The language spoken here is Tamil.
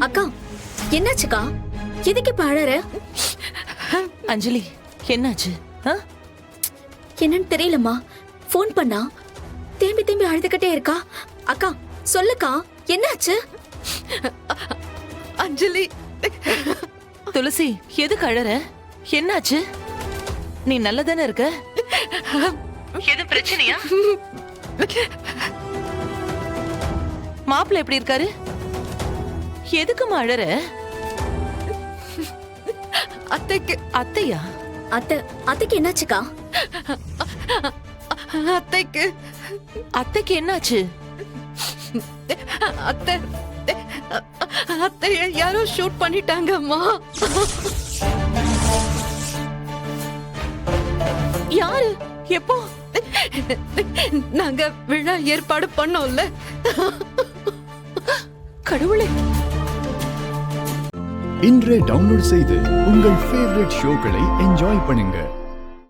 அக்கா என்னாச்சுக்கா? எதுக்கு இப்ப அழற? அஞ்சலி என்னாச்சு? என்னன்னு தெரியலம்மா. போன் பண்ணா திரும்பி திரும்பி அழுதுகிட்டே இருக்கா. அக்கா சொல்லுக்கா என்னாச்சு? அஞ்சலி, துளசி எதுக்கு அழற? என்னாச்சு? நீ நல்லதானே இருக்க? எது பிரச்சனையா? மாப்பிள்ள எப்படி இருக்காரு? எதுக்குமா அழற? அத்தைக்கு. அத்தையா? அத்தைக்கு என்னாச்சுக்கா? அத்தைக்கு அத்தைக்கு என்னாச்சு? அத்தை அத்தைய யாரோ ஷூட் பண்ணிட்டாங்க அம்மா. யாரு? எப்போ? நாங்க விழா ஏற்பாடு பண்ணோம்ல. கடவுளே! இன்றே டவுன்லோட் செய்து உங்கள் ஃபேவரட் ஷோக்களை என்ஜாய் பண்ணுங்க.